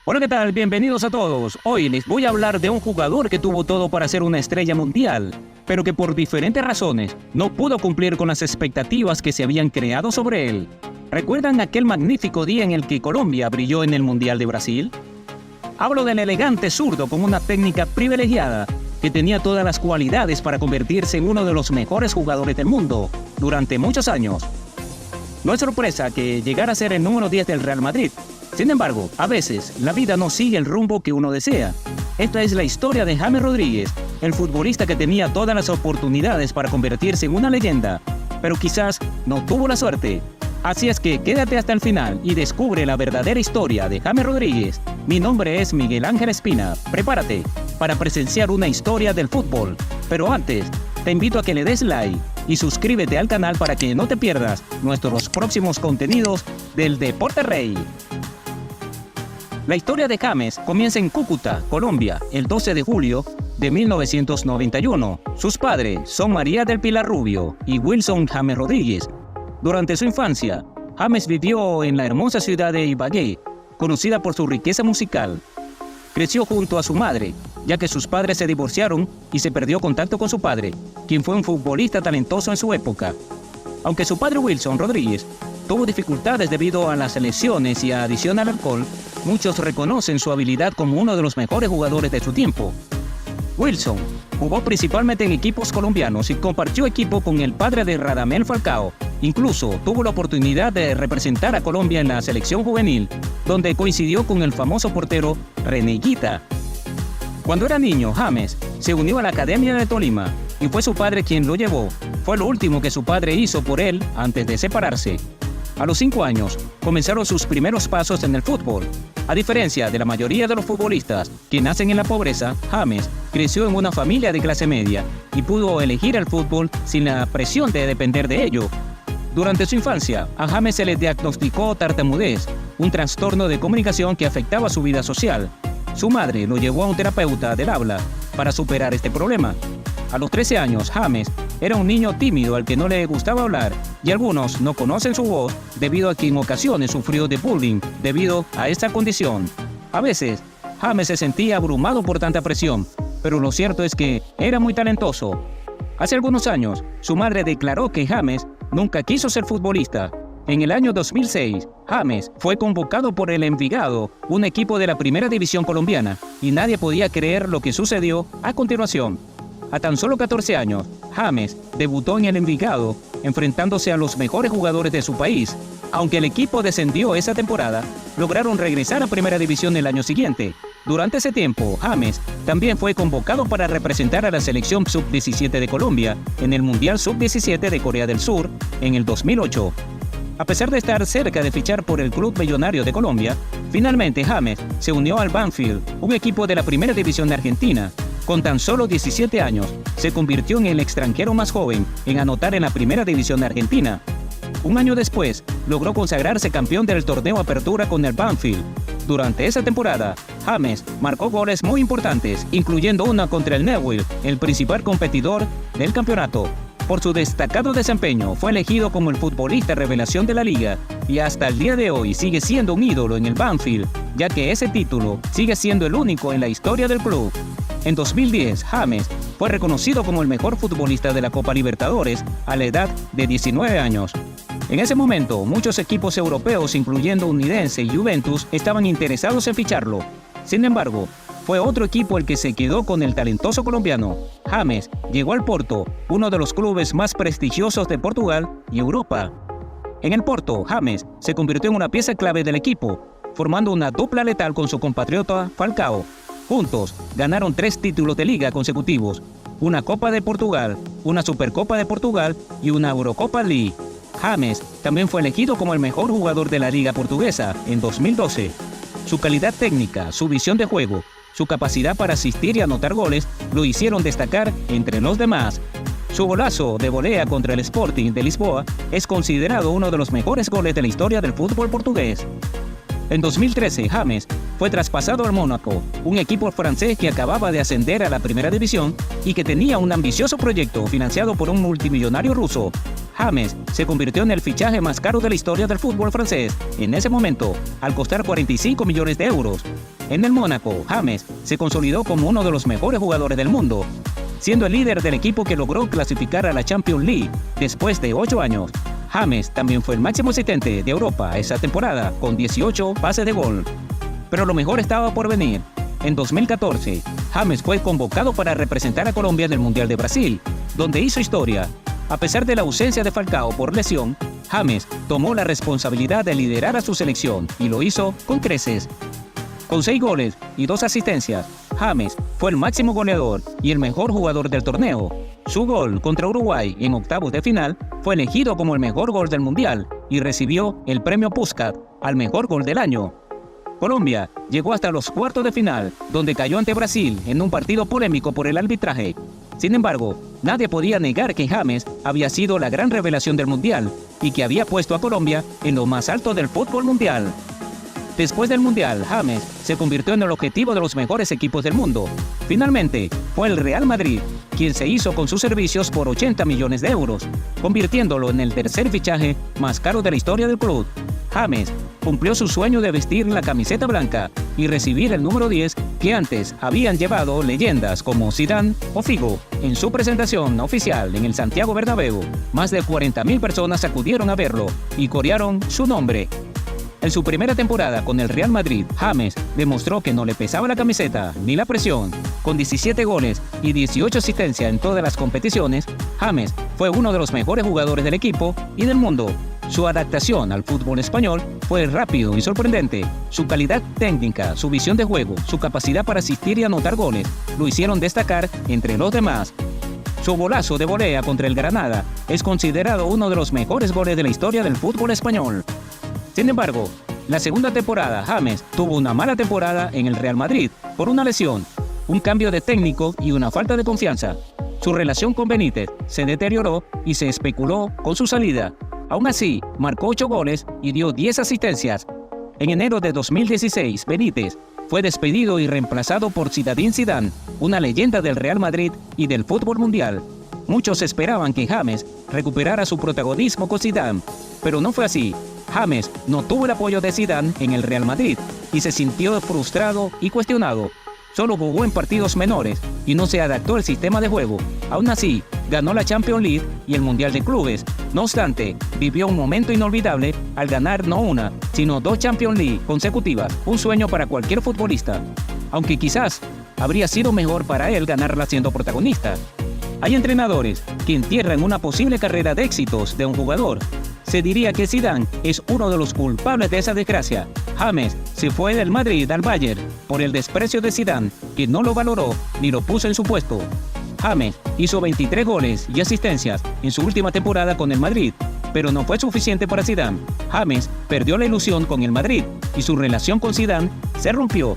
Hola, ¿qué tal? Bienvenidos a todos. Hoy les voy a hablar de un jugador que tuvo todo para ser una estrella mundial, pero que por diferentes razones no pudo cumplir con las expectativas que se habían creado sobre él. ¿Recuerdan aquel magnífico día en el que Colombia brilló en el Mundial de Brasil? Hablo del elegante zurdo con una técnica privilegiada que tenía todas las cualidades para convertirse en uno de los mejores jugadores del mundo durante muchos años. No es sorpresa que llegara a ser el número 10 del Real Madrid. Sin embargo, a veces la vida no sigue el rumbo que uno desea. Esta es la historia de James Rodríguez, el futbolista que tenía todas las oportunidades para convertirse en una leyenda, pero quizás no tuvo la suerte. Así es que quédate hasta el final y descubre la verdadera historia de James Rodríguez. Mi nombre es Miguel Ángel Espina. Prepárate para presenciar una historia del fútbol. Pero antes, te invito a que le des like y suscríbete al canal para que no te pierdas nuestros próximos contenidos del Deporte Rey. La historia de James comienza en Cúcuta, Colombia, el 12 de julio de 1991. Sus padres son María del Pilar Rubio y Wilson James Rodríguez. Durante su infancia, James vivió en la hermosa ciudad de Ibagué, conocida por su riqueza musical. Creció junto a su madre, ya que sus padres se divorciaron y se perdió contacto con su padre, quien fue un futbolista talentoso en su época. Aunque su padre Wilson Rodríguez tuvo dificultades debido a las lesiones y a adicción al alcohol, muchos reconocen su habilidad como uno de los mejores jugadores de su tiempo. Wilson jugó principalmente en equipos colombianos y compartió equipo con el padre de Radamel Falcao. Incluso tuvo la oportunidad de representar a Colombia en la selección juvenil, donde coincidió con el famoso portero René Higuita. Cuando era niño, James se unió a la Academia de Tolima y fue su padre quien lo llevó. Fue lo último que su padre hizo por él antes de separarse. A los 5 años, comenzaron sus primeros pasos en el fútbol. A diferencia de la mayoría de los futbolistas que nacen en la pobreza, James creció en una familia de clase media y pudo elegir el fútbol sin la presión de depender de ello. Durante su infancia, a James se le diagnosticó tartamudez, un trastorno de comunicación que afectaba su vida social. Su madre lo llevó a un terapeuta del habla para superar este problema. A los 13 años, James era un niño tímido al que no le gustaba hablar, y algunos no conocen su voz debido a que en ocasiones sufrió de bullying debido a esta condición. A veces, James se sentía abrumado por tanta presión, pero lo cierto es que era muy talentoso. Hace algunos años, su madre declaró que James nunca quiso ser futbolista. En el año 2006, James fue convocado por el Envigado, un equipo de la primera división colombiana, y nadie podía creer lo que sucedió a continuación. A tan solo 14 años, James debutó en el Envigado, enfrentándose a los mejores jugadores de su país. Aunque el equipo descendió esa temporada, lograron regresar a Primera División el año siguiente. Durante ese tiempo, James también fue convocado para representar a la selección Sub-17 de Colombia en el Mundial Sub-17 de Corea del Sur en el 2008. A pesar de estar cerca de fichar por el Club Millonario de Colombia, finalmente James se unió al Banfield, un equipo de la Primera División de Argentina. Con tan solo 17 años, se convirtió en el extranjero más joven en anotar en la Primera División de Argentina. Un año después, logró consagrarse campeón del torneo Apertura con el Banfield. Durante esa temporada, James marcó goles muy importantes, incluyendo una contra el Newell's, el principal competidor del campeonato. Por su destacado desempeño, fue elegido como el futbolista revelación de la liga y hasta el día de hoy sigue siendo un ídolo en el Banfield, ya que ese título sigue siendo el único en la historia del club. En 2010, James fue reconocido como el mejor futbolista de la Copa Libertadores a la edad de 19 años. En ese momento, muchos equipos europeos, incluyendo Unidense y Juventus, estaban interesados en ficharlo. Sin embargo, fue otro equipo el que se quedó con el talentoso colombiano. James llegó al Porto, uno de los clubes más prestigiosos de Portugal y Europa. En el Porto, James se convirtió en una pieza clave del equipo, formando una dupla letal con su compatriota Falcao. Juntos, ganaron 3 títulos de liga consecutivos, una Copa de Portugal, una Supercopa de Portugal y una Eurocopa League. James también fue elegido como el mejor jugador de la liga portuguesa en 2012. Su calidad técnica, su visión de juego, su capacidad para asistir y anotar goles lo hicieron destacar entre los demás. Su golazo de volea contra el Sporting de Lisboa es considerado uno de los mejores goles de la historia del fútbol portugués. En 2013, James fue traspasado al Mónaco, un equipo francés que acababa de ascender a la Primera División y que tenía un ambicioso proyecto financiado por un multimillonario ruso. James se convirtió en el fichaje más caro de la historia del fútbol francés en ese momento, al costar 45 millones de euros. En el Mónaco, James se consolidó como uno de los mejores jugadores del mundo, siendo el líder del equipo que logró clasificar a la Champions League después de 8 años. James también fue el máximo asistente de Europa esa temporada, con 18 pases de gol. Pero lo mejor estaba por venir. En 2014, James fue convocado para representar a Colombia en el Mundial de Brasil, donde hizo historia. A pesar de la ausencia de Falcao por lesión, James tomó la responsabilidad de liderar a su selección y lo hizo con creces. Con 6 goles y 2 asistencias, James fue el máximo goleador y el mejor jugador del torneo. Su gol contra Uruguay en octavos de final fue elegido como el mejor gol del Mundial y recibió el premio Puskás al mejor gol del año. Colombia llegó hasta los cuartos de final, donde cayó ante Brasil en un partido polémico por el arbitraje. Sin embargo, nadie podía negar que James había sido la gran revelación del Mundial y que había puesto a Colombia en lo más alto del fútbol mundial. Después del Mundial, James se convirtió en el objetivo de los mejores equipos del mundo. Finalmente, fue el Real Madrid quien se hizo con sus servicios por 80 millones de euros, convirtiéndolo en el tercer fichaje más caro de la historia del club. James cumplió su sueño de vestir la camiseta blanca y recibir el número 10 que antes habían llevado leyendas como Zidane o Figo. En su presentación oficial en el Santiago Bernabéu, más de 40.000 personas acudieron a verlo y corearon su nombre. En su primera temporada con el Real Madrid, James demostró que no le pesaba la camiseta ni la presión. Con 17 goles y 18 asistencias en todas las competiciones, James fue uno de los mejores jugadores del equipo y del mundo. Su adaptación al fútbol español fue rápido y sorprendente. Su calidad técnica, su visión de juego, su capacidad para asistir y anotar goles lo hicieron destacar entre los demás. Su golazo de volea contra el Granada es considerado uno de los mejores goles de la historia del fútbol español. Sin embargo, la segunda temporada James tuvo una mala temporada en el Real Madrid por una lesión, un cambio de técnico y una falta de confianza. Su relación con Benítez se deterioró y se especuló con su salida. Aún así, marcó 8 goles y dio 10 asistencias. En enero de 2016, Benítez fue despedido y reemplazado por Zinedine Zidane, una leyenda del Real Madrid y del fútbol mundial. Muchos esperaban que James recuperara su protagonismo con Zidane, pero no fue así. James no tuvo el apoyo de Zidane en el Real Madrid y se sintió frustrado y cuestionado. Solo jugó en partidos menores y no se adaptó al sistema de juego. Aún así, ganó la Champions League y el Mundial de Clubes. No obstante, vivió un momento inolvidable al ganar no una, sino 2 Champions League consecutivas, un sueño para cualquier futbolista. Aunque quizás habría sido mejor para él ganarla siendo protagonista. Hay entrenadores que entierran una posible carrera de éxitos de un jugador. Se diría que Zidane es uno de los culpables de esa desgracia. James se fue del Madrid al Bayern por el desprecio de Zidane, que no lo valoró ni lo puso en su puesto. James hizo 23 goles y asistencias en su última temporada con el Madrid, pero no fue suficiente para Zidane. James perdió la ilusión con el Madrid y su relación con Zidane se rompió.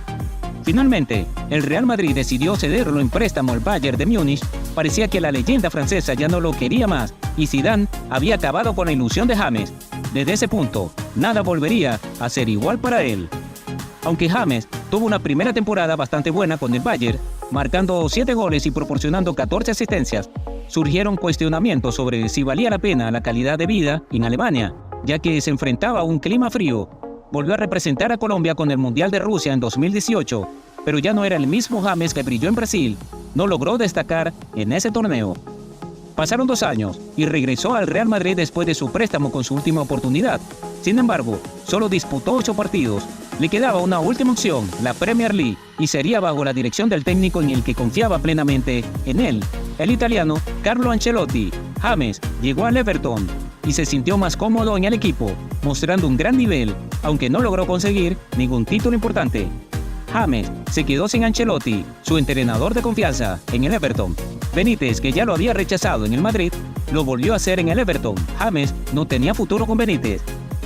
Finalmente, el Real Madrid decidió cederlo en préstamo al Bayern de Múnich. Parecía que la leyenda francesa ya no lo quería más y Zidane había acabado con la ilusión de James. Desde ese punto, nada volvería a ser igual para él. Aunque James tuvo una primera temporada bastante buena con el Bayern, marcando 7 goles y proporcionando 14 asistencias, surgieron cuestionamientos sobre si valía la pena la calidad de vida en Alemania, ya que se enfrentaba a un clima frío. Volvió a representar a Colombia con el Mundial de Rusia en 2018, pero ya no era el mismo James que brilló en Brasil. No logró destacar en ese torneo. Pasaron 2 años y regresó al Real Madrid después de su préstamo con su última oportunidad. Sin embargo, solo disputó 8 partidos. Le quedaba una última opción, la Premier League, y sería bajo la dirección del técnico en el que confiaba plenamente en él, el italiano Carlo Ancelotti. James llegó al Everton y se sintió más cómodo en el equipo, mostrando un gran nivel, aunque no logró conseguir ningún título importante. James se quedó sin Ancelotti, su entrenador de confianza, en el Everton. Benítez, que ya lo había rechazado en el Madrid, lo volvió a hacer en el Everton. James no tenía futuro con Benítez.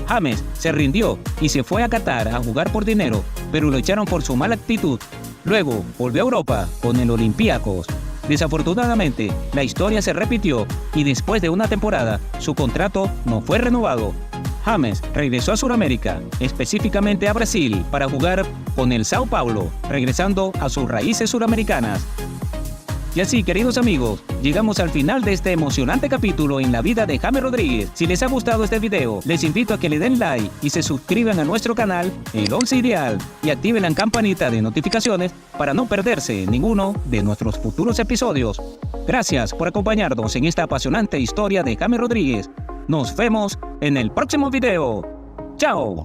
James se rindió y se fue a Qatar a jugar por dinero, pero lo echaron por su mala actitud. Luego volvió a Europa con el Olympiacos. Desafortunadamente, la historia se repitió y después de una temporada, su contrato no fue renovado. James regresó a Sudamérica, específicamente a Brasil, para jugar con el São Paulo, regresando a sus raíces sudamericanas. Y así, queridos amigos, llegamos al final de este emocionante capítulo en la vida de James Rodríguez. Si les ha gustado este video, les invito a que le den like y se suscriban a nuestro canal, El Once Ideal, y activen la campanita de notificaciones para no perderse ninguno de nuestros futuros episodios. Gracias por acompañarnos en esta apasionante historia de James Rodríguez. Nos vemos en el próximo video. ¡Chao!